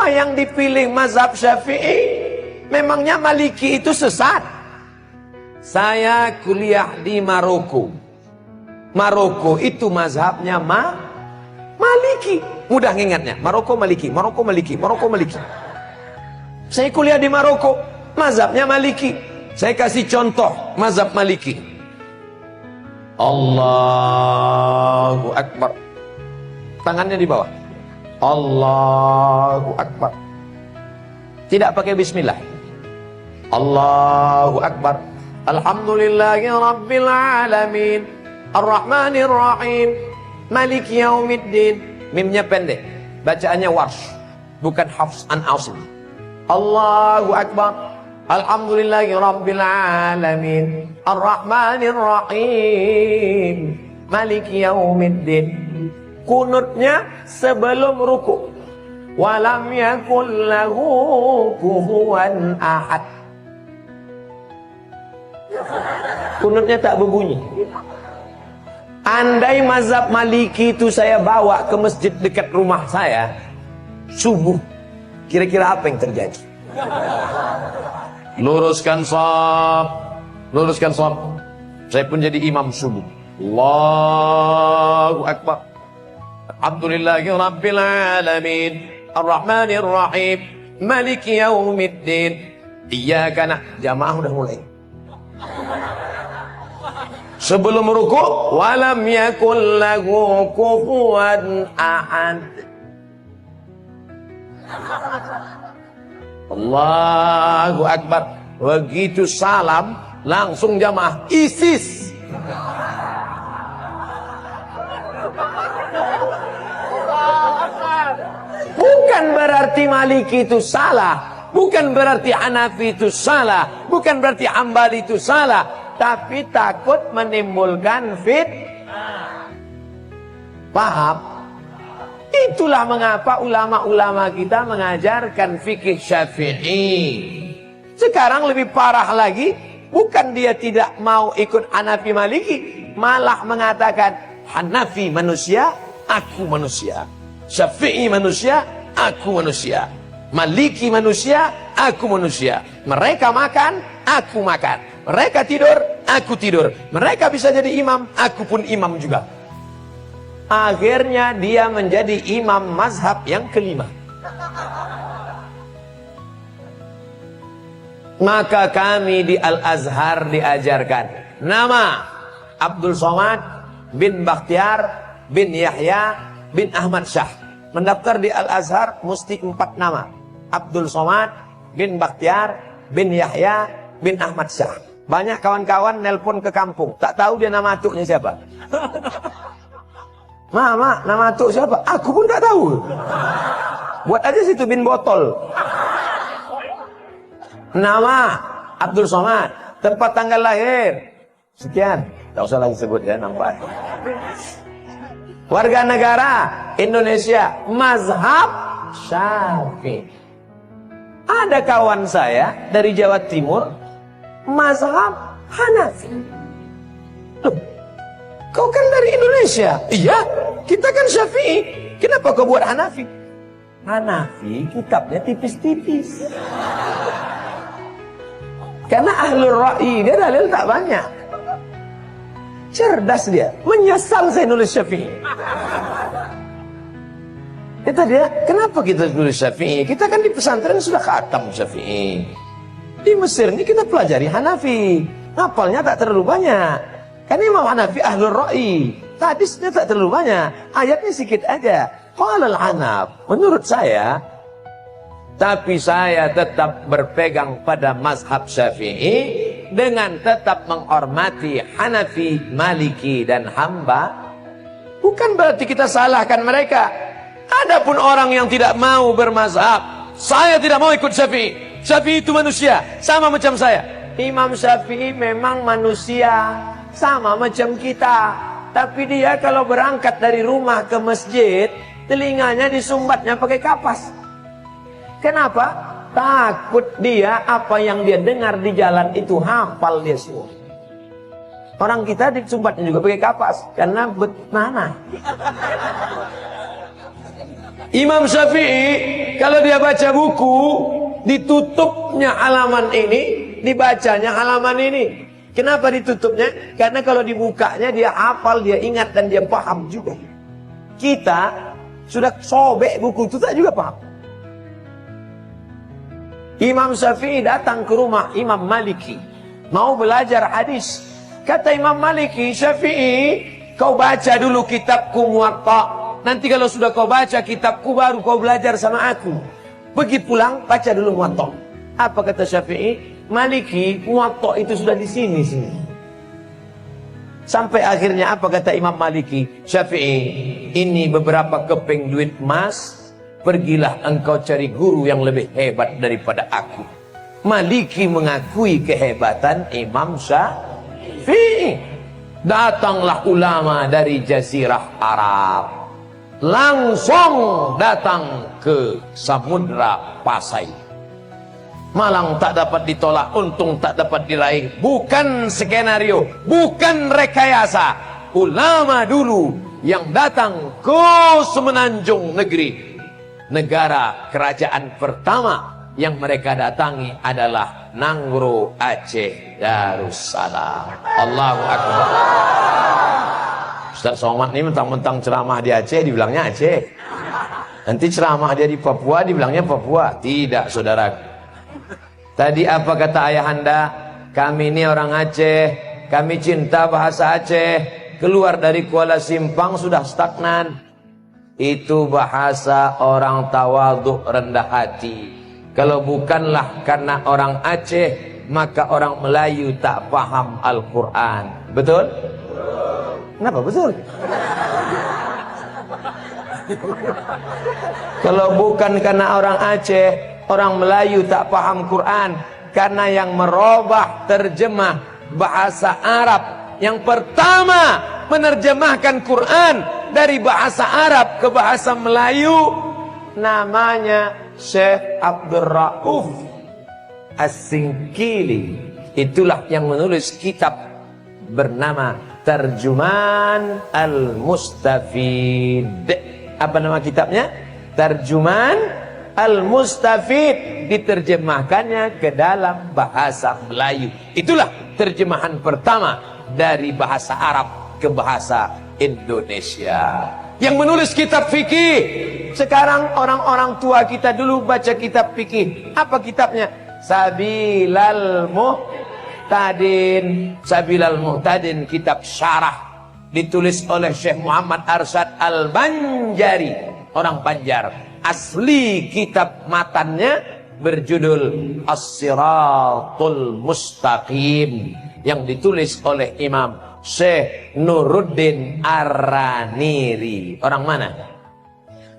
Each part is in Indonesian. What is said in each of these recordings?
Kenapa yang dipilih mazhab Syafi'i? Memangnya Maliki itu sesat? Saya kuliah di Maroko. Maroko itu mazhabnya Maliki. Mudah ingatnya. Maroko Maliki, Maroko Maliki, Maroko Maliki. Saya kuliah di Maroko, mazhabnya Maliki. Saya kasih contoh mazhab Maliki. Allahu Akbar. Tangannya di bawah. Allahu Akbar. Tidak pakai bismillah. Allahu Akbar. Alhamdulillahi Rabbil Alamin. Ar-Rahmanir Rahim. Maliki Yaumiddin. Mimnya pendek. Bacaannya warsh. Bukan Hafs an Asim. Allahu Akbar. Alhamdulillahi Rabbil Alamin. Ar-Rahmanir Rahim. Maliki Yaumiddin. Kunutnya sebelum ruku. Walam yakul lahu kufuwan ahad. Kunutnya tak berbunyi. Andai mazhab Maliki itu saya bawa ke masjid dekat rumah saya subuh, kira-kira apa yang terjadi? Luruskan shaf, luruskan shaf. Saya pun jadi imam subuh. Allahu Akbar. Alhamdulillahi Rabbil Alamin. Ar-Rahmanir Rahim. Maliki Yaumiddin. Iyyaka na'budu. Jamaah udah mulai. Sebelum ruku, walam yakul lahu kufuwan ahad. Allahu Akbar. Begitu salam, langsung jamaah ISIS. Bukan berarti Maliki itu salah, bukan berarti Hanafi itu salah, bukan berarti Hambali itu salah. Tapi takut menimbulkan paham? Itulah mengapa ulama-ulama kita mengajarkan fikih Syafi'i. Sekarang lebih parah lagi, bukan dia tidak mau ikut Hanafi Maliki, malah mengatakan Hanafi manusia, aku manusia. Syafi'i manusia, aku manusia. Maliki manusia, aku manusia. Mereka makan, aku makan. Mereka tidur, aku tidur. Mereka bisa jadi imam, aku pun imam juga. Akhirnya dia menjadi imam mazhab yang kelima. Maka kami di Al-Azhar diajarkan nama Abdul Somad bin Bakhtiar bin Yahya bin Ahmad Syah. Mendaftar di Al-Azhar mesti 4 nama. Abdul Somad bin Bakhtiar bin Yahya bin Ahmad Syah. Banyak kawan-kawan nelpon ke kampung, tak tahu dia nama atuknya siapa. Mama, nama atuk siapa? Aku pun tak tahu. Buat aja situ bin botol. Nama Abdul Somad, tempat tanggal lahir sekian. Tak usah lagi sebut ya, nampak. Warga negara Indonesia, mazhab Syafi'i. Ada kawan saya dari Jawa Timur, mazhab Hanafi. Loh, kau kan dari Indonesia? Iya, kita kan Syafi'i. Kenapa kau buat Hanafi? Hanafi kitabnya tipis-tipis. Karena ahlul ra'i dia dalil tak banyak. Cerdas dia, menyesal saya nulis Syafi'i. Kata dia, kenapa kita nulis Syafi'i? Kita kan di pesantren sudah khatam Syafi'i. Di Mesir ini kita pelajari Hanafi. Hafalnya tak terlalu banyak. Kan Imam Hanafi ahlul ra'i. Hadisnya tak terlalu banyak. Ayatnya sedikit aja. Qala al-Hanaf. Menurut saya, tapi saya tetap berpegang pada mazhab Syafi'i dengan tetap menghormati Hanafi, Maliki dan Hamba. Bukan berarti kita salahkan mereka. Adapun orang yang tidak mau bermazhab, saya tidak mau ikut Syafi'i. Syafi'i itu manusia, sama macam saya. Imam Syafi'i memang manusia, sama macam kita. Tapi dia kalau berangkat dari rumah ke masjid, telinganya disumbatnya pakai kapas. Kenapa? Takut dia apa yang dia dengar di jalan itu hafal dia semua. Orang kita disumbatnya juga pakai kapas, karena mana? Imam Syafi'i kalau dia baca buku, ditutupnya halaman ini, dibacanya halaman ini. Kenapa ditutupnya? Karena kalau dibukanya dia hafal, dia ingat dan dia paham juga. Kita sudah sobek buku itu tak juga paham. Imam Syafi'i datang ke rumah Imam Maliki, mau belajar hadis. Kata Imam Maliki, Syafi'i, kau baca dulu kitabku Muwatta. Nanti kalau sudah kau baca kitabku baru kau belajar sama aku. Pergi pulang baca dulu Muwatta. Apa kata Syafi'i? Maliki, Muwatta itu sudah di sini. Sampai akhirnya apa kata Imam Maliki? Syafi'i, ini beberapa keping duit emas. Pergilah engkau cari guru yang lebih hebat daripada aku. Maliki mengakui kehebatan Imam Syafi'i. Datanglah ulama dari Jazirah Arab, langsung datang ke Samudra Pasai. Malang tak dapat ditolak, untung tak dapat diraih. Bukan skenario, bukan rekayasa. Ulama dulu yang datang ke Semenanjung Negeri, negara kerajaan pertama yang mereka datangi adalah Nangro Aceh Darussalam. Allahu Akbar. Ustaz Somad ini mentang-mentang ceramah di Aceh dibilangnya Aceh. Nanti ceramah dia di Papua dibilangnya Papua. Tidak, saudara. Tadi apa kata ayahanda? Kami ini orang Aceh, kami cinta bahasa Aceh. Keluar dari Kuala Simpang sudah stagnan. Itu bahasa orang tawaduk, rendah hati. Kalau bukanlah karena orang Aceh, maka orang Melayu tak paham Al-Quran. Betul? Kenapa betul? Kalau bukan karena orang Aceh, orang Melayu tak paham Quran. Karena yang merubah terjemah bahasa Arab, yang pertama menerjemahkan Quran dari bahasa Arab ke bahasa Melayu, namanya Syekh Abdul Rauf As-Singkili. Itulah yang menulis kitab bernama Tarjuman Al-Mustafid. Apa nama kitabnya? Tarjuman Al-Mustafid. Diterjemahkannya ke dalam bahasa Melayu. Itulah terjemahan pertama dari bahasa Arab ke bahasa Indonesia. Yang menulis kitab fikih. Sekarang orang-orang tua kita dulu baca kitab fikih. Apa kitabnya? Sabilal Muhtadin. Sabilal Muhtadin, kitab syarah. Ditulis oleh Syekh Muhammad Arsyad Al-Banjari, orang Banjar. Asli kitab matannya berjudul As-Siratul Mustaqim, yang ditulis oleh Imam Syekh Nuruddin Ar-Raniri. Orang mana?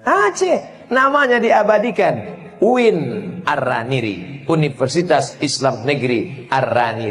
Aceh. Namanya diabadikan, UIN Ar-Raniri, Universitas Islam Negeri Ar-Raniri.